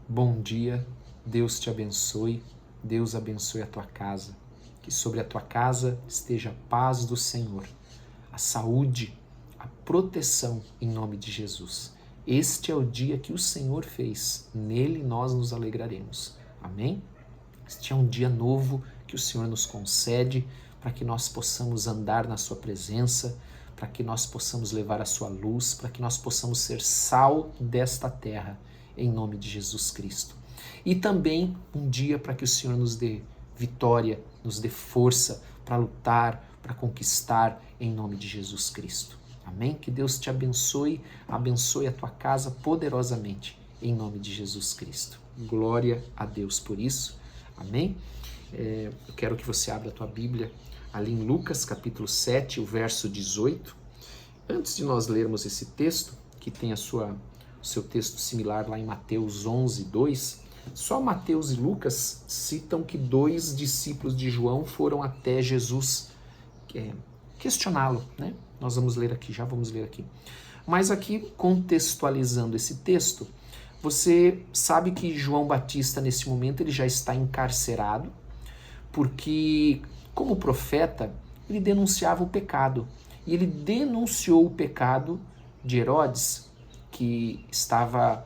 Bom dia, Deus te abençoe, Deus abençoe a tua casa, que sobre a tua casa esteja a paz do Senhor, a saúde, a proteção em nome de Jesus. Este é o dia que o Senhor fez, nele nós nos alegraremos. Amém? Este é um dia novo que o Senhor nos concede para que nós possamos andar na sua presença, para que nós possamos levar a sua luz, para que nós possamos ser sal desta terra, em nome de Jesus Cristo. E também um dia para que o Senhor nos dê vitória, nos dê força para lutar, para conquistar, em nome de Jesus Cristo. Amém? Que Deus te abençoe, abençoe a tua casa poderosamente, em nome de Jesus Cristo. Glória a Deus por isso. Amém? Eu quero que você abra a tua Bíblia ali em Lucas capítulo 7, o verso 18. Antes de nós lermos esse texto, que tem o seu texto similar lá em Mateus 11, 2, só Mateus e Lucas citam que 2 discípulos de João foram até Jesus questioná-lo, né? Nós vamos ler aqui, já vamos ler aqui. Mas aqui, contextualizando esse texto, você sabe que João Batista, nesse momento, ele já está encarcerado, porque, como profeta, ele denunciava o pecado. E ele denunciou o pecado de Herodes, que estava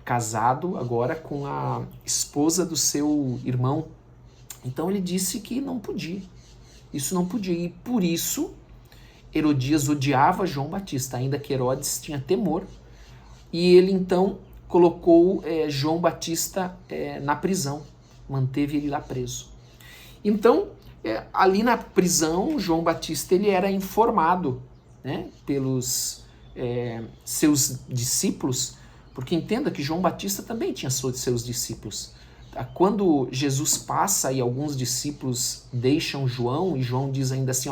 casado agora com a esposa do seu irmão. Então ele disse que não podia. Isso não podia. E por isso, Herodias odiava João Batista, ainda que Herodes tinha temor. E ele então colocou João Batista na prisão, manteve ele lá preso. Então, ali na prisão, João Batista ele era informado, né, pelos seus discípulos, porque entenda que João Batista também tinha seus discípulos. Quando Jesus passa e alguns discípulos deixam João, e João diz ainda assim,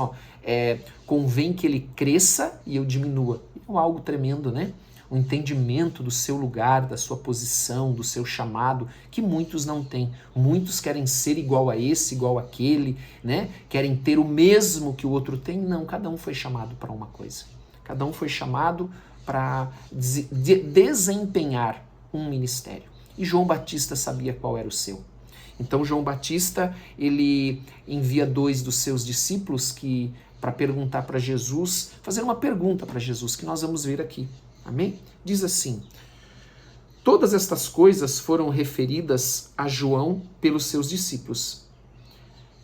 convém que ele cresça e eu diminua. É algo tremendo, né? O entendimento do seu lugar, da sua posição, do seu chamado, que muitos não têm. Muitos querem ser igual a esse, igual àquele, né? Querem ter o mesmo que o outro tem. Não, cada um foi chamado para uma coisa. Cada um foi chamado para desempenhar um ministério. E João Batista sabia qual era o seu. Então João Batista, ele envia 2 dos seus discípulos para perguntar para Jesus, fazer uma pergunta para Jesus, que nós vamos ver aqui. Amém? Diz assim: todas estas coisas foram referidas a João pelos seus discípulos.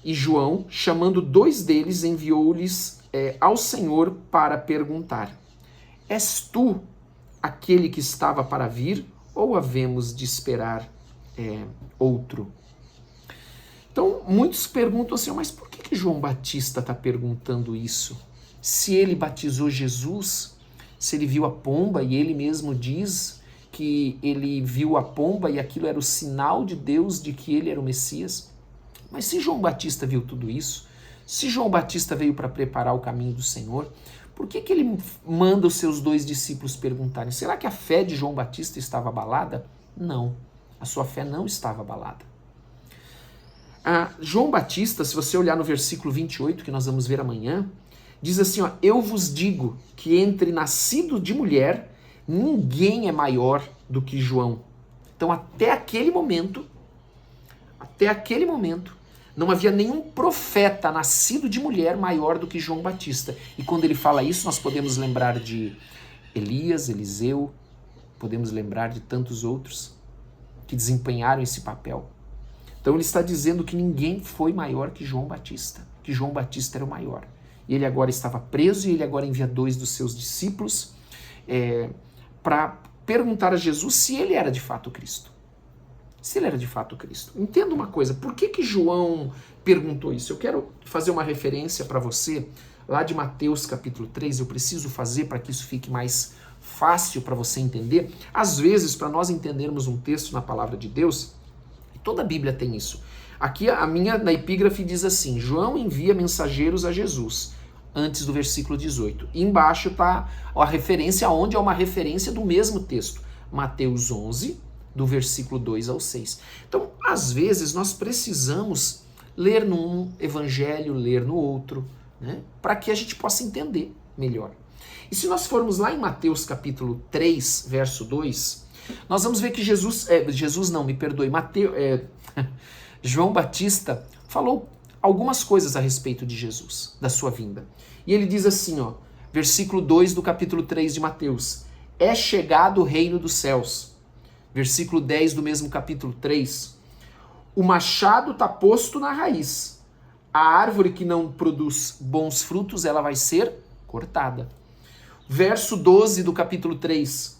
E João, chamando 2 deles, enviou-lhes ao Senhor para perguntar: és tu aquele que estava para vir, ou havemos de esperar outro? Então, muitos perguntam assim, mas por que João Batista está perguntando isso? Se ele batizou Jesus, se ele viu a pomba, e ele mesmo diz que ele viu a pomba e aquilo era o sinal de Deus de que ele era o Messias. Mas se João Batista viu tudo isso, se João Batista veio para preparar o caminho do Senhor, por que ele manda os seus 2 discípulos perguntarem? Será que a fé de João Batista estava abalada? Não, a sua fé não estava abalada. João Batista, se você olhar no versículo 28, que nós vamos ver amanhã, diz assim, eu vos digo que entre nascido de mulher, ninguém é maior do que João. Então até aquele momento, não havia nenhum profeta nascido de mulher maior do que João Batista. E quando ele fala isso, nós podemos lembrar de Elias, Eliseu, podemos lembrar de tantos outros que desempenharam esse papel. Então ele está dizendo que ninguém foi maior que João Batista, que João Batista era o maior. E ele agora estava preso e ele agora envia 2 dos seus discípulos para perguntar a Jesus se ele era de fato Cristo. Se ele era de fato Cristo. Entenda uma coisa, por que João perguntou isso? Eu quero fazer uma referência para você, lá de Mateus capítulo 3, eu preciso fazer para que isso fique mais fácil para você entender. Às vezes, para nós entendermos um texto na palavra de Deus, toda a Bíblia tem isso. Aqui a minha, na epígrafe, diz assim, João envia mensageiros a Jesus, antes do versículo 18. E embaixo está a referência, onde é uma referência do mesmo texto. Mateus 11, do versículo 2 ao 6. Então, às vezes, nós precisamos ler num evangelho, ler no outro, né, para que a gente possa entender melhor. E se nós formos lá em Mateus capítulo 3, verso 2, Nós vamos ver que João Batista falou algumas coisas a respeito de Jesus, da sua vinda. E ele diz assim, ó, versículo 2 do capítulo 3 de Mateus, é chegado o reino dos céus. Versículo 10 do mesmo capítulo 3, o machado está posto na raiz. A árvore que não produz bons frutos, ela vai ser cortada. Verso 12 do capítulo 3,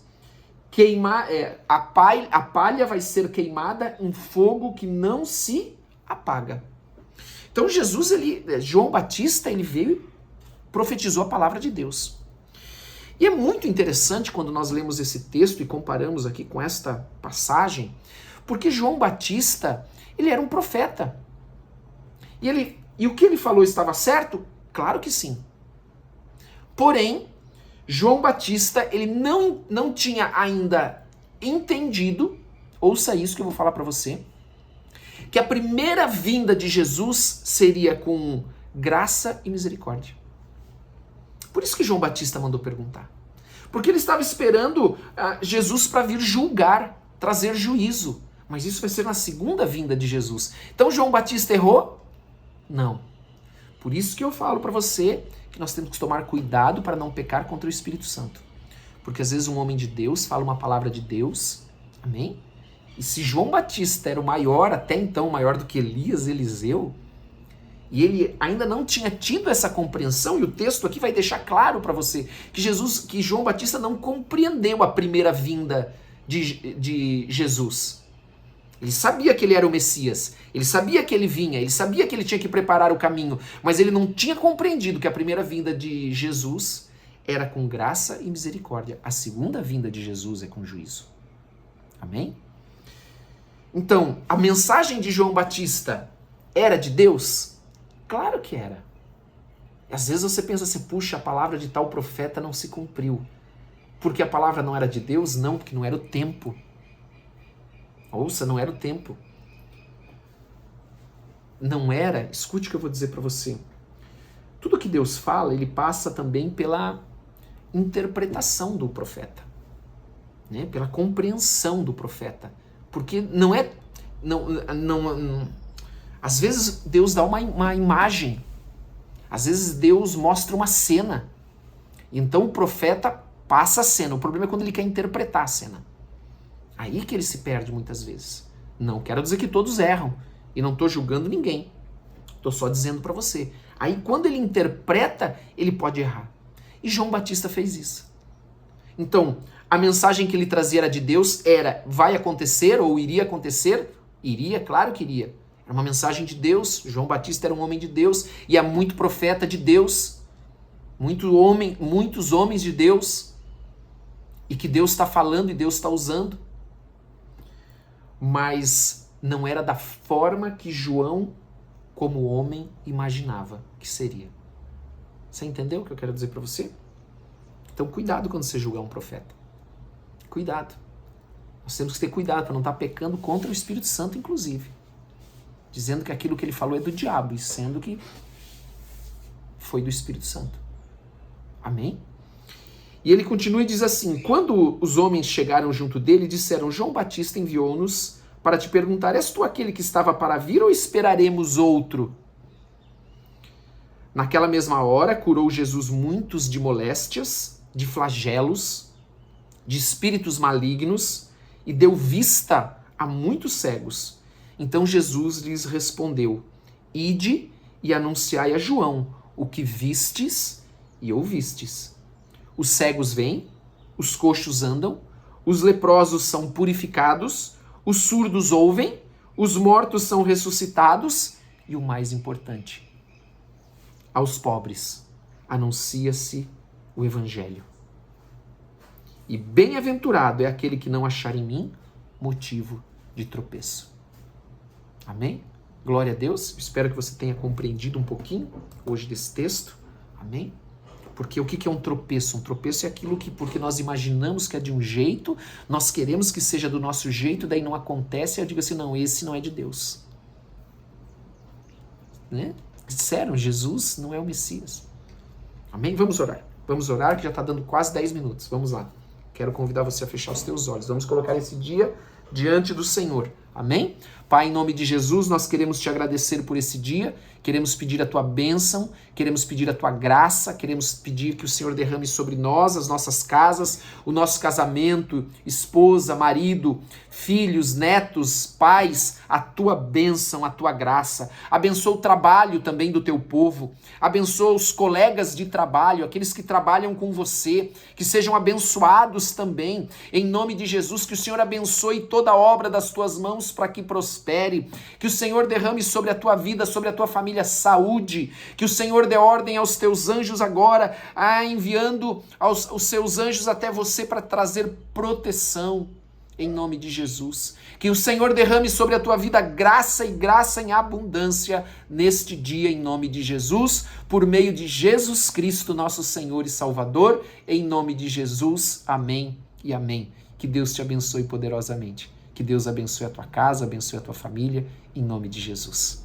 a palha vai ser queimada em fogo que não se apaga. Então João Batista, ele veio e profetizou a palavra de Deus. E é muito interessante quando nós lemos esse texto e comparamos aqui com esta passagem, porque João Batista, ele era um profeta. E o que ele falou estava certo? Claro que sim. Porém, João Batista, ele não tinha ainda entendido, ouça isso que eu vou falar para você, que a primeira vinda de Jesus seria com graça e misericórdia. Por isso que João Batista mandou perguntar. Porque ele estava esperando Jesus para vir julgar, trazer juízo. Mas isso vai ser na segunda vinda de Jesus. Então João Batista errou? Não. Por isso que eu falo para você que nós temos que tomar cuidado para não pecar contra o Espírito Santo. Porque às vezes um homem de Deus fala uma palavra de Deus, amém? E se João Batista era o maior, até então maior do que Elias, Eliseu, e ele ainda não tinha tido essa compreensão, e o texto aqui vai deixar claro para você que João Batista não compreendeu a primeira vinda de Jesus. Ele sabia que ele era o Messias, ele sabia que ele vinha, ele sabia que ele tinha que preparar o caminho, mas ele não tinha compreendido que a primeira vinda de Jesus era com graça e misericórdia. A segunda vinda de Jesus é com juízo. Amém? Então, a mensagem de João Batista era de Deus? Claro que era. Às vezes você pensa assim, puxa, a palavra de tal profeta não se cumpriu. Porque a palavra não era de Deus? Não, porque não era o tempo. Ouça, não era o tempo. Não era, escute o que eu vou dizer para você. Tudo que Deus fala, ele passa também pela interpretação do profeta. Né? Pela compreensão do profeta. Porque não é... Às vezes Deus dá uma imagem, às vezes Deus mostra uma cena, então o profeta passa a cena, o problema é quando ele quer interpretar a cena, aí que ele se perde muitas vezes. Não quero dizer que todos erram, e não estou julgando ninguém, estou só dizendo para você, aí quando ele interpreta, ele pode errar, e João Batista fez isso. Então, a mensagem que ele trazia era de Deus, vai acontecer ou iria acontecer? Iria, claro que iria. Era uma mensagem de Deus. João Batista era um homem de Deus e é muito profeta de Deus. Muitos homens de Deus. E que Deus está falando e Deus está usando. Mas não era da forma que João, como homem, imaginava que seria. Você entendeu o que eu quero dizer para você? Então cuidado quando você julgar um profeta. Cuidado. Nós temos que ter cuidado para não estar pecando contra o Espírito Santo, inclusive. Dizendo que aquilo que ele falou é do diabo, e sendo que foi do Espírito Santo. Amém? E ele continua e diz assim, quando os homens chegaram junto dele, disseram, João Batista enviou-nos para te perguntar, és tu aquele que estava para vir ou esperaremos outro? Naquela mesma hora, curou Jesus muitos de moléstias, de flagelos, de espíritos malignos, e deu vista a muitos cegos. Então Jesus lhes respondeu, ide e anunciai a João o que vistes e ouvistes. Os cegos vêm, os coxos andam, os leprosos são purificados, os surdos ouvem, os mortos são ressuscitados e o mais importante, aos pobres anuncia-se o evangelho. E bem-aventurado é aquele que não achar em mim motivo de tropeço. Amém? Glória a Deus. Espero que você tenha compreendido um pouquinho hoje desse texto. Amém? Porque o que é um tropeço? Um tropeço é aquilo que, porque nós imaginamos que é de um jeito, nós queremos que seja do nosso jeito, daí não acontece, eu digo assim, não, esse não é de Deus. Né? Disseram, Jesus não é o Messias. Amém? Vamos orar. Vamos orar, que já está dando quase 10 minutos. Vamos lá. Quero convidar você a fechar os teus olhos. Vamos colocar esse dia diante do Senhor. Amém? Pai, em nome de Jesus, nós queremos te agradecer por esse dia, queremos pedir a tua bênção, queremos pedir a tua graça, queremos pedir que o Senhor derrame sobre nós, as nossas casas, o nosso casamento, esposa, marido, filhos, netos, pais, a tua bênção, a tua graça. Abençoa o trabalho também do teu povo, abençoa os colegas de trabalho, aqueles que trabalham com você, que sejam abençoados também, em nome de Jesus, que o Senhor abençoe toda a obra das tuas mãos para que prospere, que o Senhor derrame sobre a tua vida, sobre a tua família saúde, que o Senhor dê ordem aos teus anjos agora, enviando os seus anjos até você para trazer proteção, em nome de Jesus. Que o Senhor derrame sobre a tua vida graça e graça em abundância neste dia, em nome de Jesus, por meio de Jesus Cristo, nosso Senhor e Salvador, em nome de Jesus, amém e amém. Que Deus te abençoe poderosamente. Que Deus abençoe a tua casa, abençoe a tua família, em nome de Jesus.